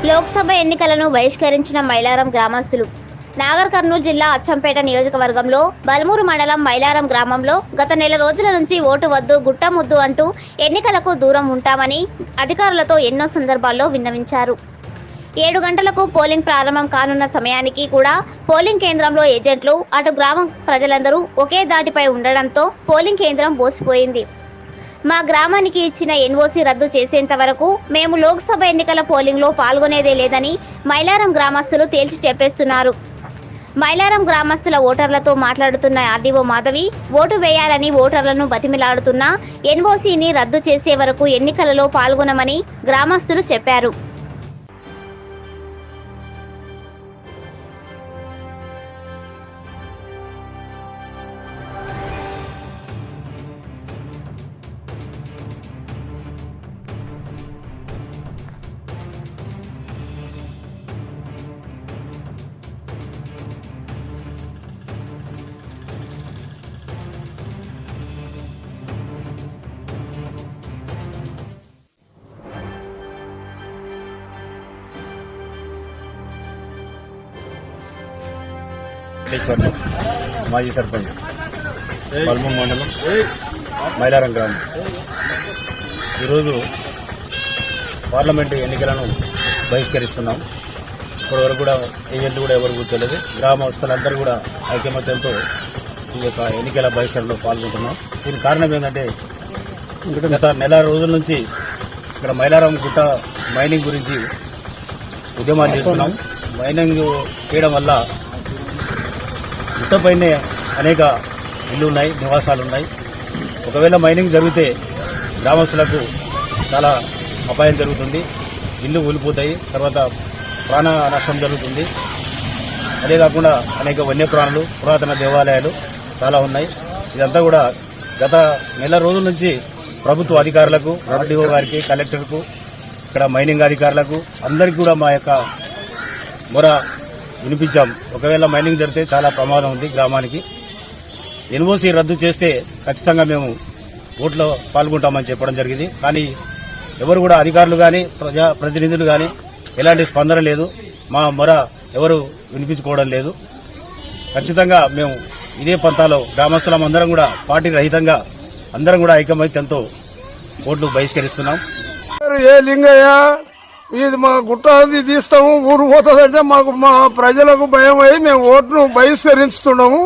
లోక్సభ ఎన్నికలను బహిష్కరించిన మైలారం గ్రామస్తులు. నాగర్ కర్నూలు జిల్లా అచ్చంపేట నియోజకవర్గంలో బల్మూరు మండలం మైలారం గ్రామంలో గత నెల రోజుల నుంచి ఓటు వద్దు గుట్ట ముద్దు అంటూ ఎన్నికలకు దూరం ఉంటామని అధికారులతో ఎన్నో సందర్భాల్లో విన్నవించారు. 7 గంటలకు పోలింగ్ ప్రారంభం కానున్న సమయానికి కూడా పోలింగ్ కేంద్రంలో ఏజెంట్లు అటు గ్రామం ప్రజలందరూ ఒకే దాటిపై ఉండడంతో పోలింగ్ కేంద్రం బోసిపోయింది. మా గ్రామానికి ఇచ్చిన ఎన్ఓసీ రద్దు చేసేంత వరకు మేము లోక్సభ ఎన్నికల పోలింగ్లో పాల్గొనేదే లేదని మైలారం గ్రామస్తులు తేల్చి చెప్పేస్తున్నారు. మైలారం గ్రామస్తుల ఓటర్లతో మాట్లాడుతున్న ఆర్డీఓ మాధవి ఓటు వేయాలని ఓటర్లను బతిమిలాడుతున్నా ఎన్ఓసీని రద్దు చేసే వరకు ఎన్నికలలో పాల్గొనమని గ్రామస్తులు చెప్పారు. మాజీ సర్పంచ్ బల్మూరు మండలం మైలారం గ్రామం. ఈరోజు పార్లమెంటు ఎన్నికలను బహిష్కరిస్తున్నాం. ఇప్పటివరకు కూడా ఏజెంట్లు కూడా ఎవరు కూర్చోలేదు. గ్రామస్తులందరూ కూడా ఐకమత్యంతో ఈ యొక్క ఎన్నికల బహిష్కరణలో పాల్గొంటున్నాం. దీనికి కారణం ఏంటంటే గత నెల రోజుల నుంచి ఇక్కడ మైలారం గుట్ట మైనింగ్ గురించి ఉద్యమాలు చేస్తున్నాం. మైనింగ్ చేయడం వల్ల గుట్టపైనే అనేక ఇళ్ళు ఉన్నాయి, నివాసాలు ఉన్నాయి. ఒకవేళ మైనింగ్ జరిగితే గ్రామస్తులకు చాలా అపాయం జరుగుతుంది. ఇళ్ళు కూలిపోతాయి, తర్వాత ప్రాణ నష్టం జరుగుతుంది. అదే కాకుండా అనేక వన్యప్రాణులు, పురాతన దేవాలయాలు చాలా ఉన్నాయి. ఇదంతా కూడా గత నెల రోజుల నుంచి ప్రభుత్వ అధికారులకు, ఆర్డీఓ గారికి, కలెక్టర్కు, ఇక్కడ మైనింగ్ అధికారులకు అందరికీ కూడా మా యొక్క మొర వినిపించాం. ఒకవేళ మైనింగ్ జరిగితే చాలా ప్రమాదం ఉంది గ్రామానికి. ఎన్ఓసీ రద్దు చేస్తే ఖచ్చితంగా మేము ఓట్లో పాల్గొంటామని చెప్పడం జరిగింది. కానీ ఎవరు కూడా అధికారులు కానీ ప్రజాప్రతినిధులు కానీ ఎలాంటి స్పందన లేదు. మా మొర ఎవరు వినిపించుకోవడం లేదు. ఖచ్చితంగా మేము ఇదే పంతాలో గ్రామస్తులం అందరం కూడా పార్టీ రహితంగా అందరం కూడా ఐకమత్యంతో ఓట్లు బహిష్కరిస్తున్నాం. ఏ లింగయ్య, ఇది మా గుట్ట తీస్తాము, ఊరు పోతుందంటే మాకు మా ప్రజలకు భయం అయ్యి మేము ఓట్లు బహిష్కరిస్తున్నాము.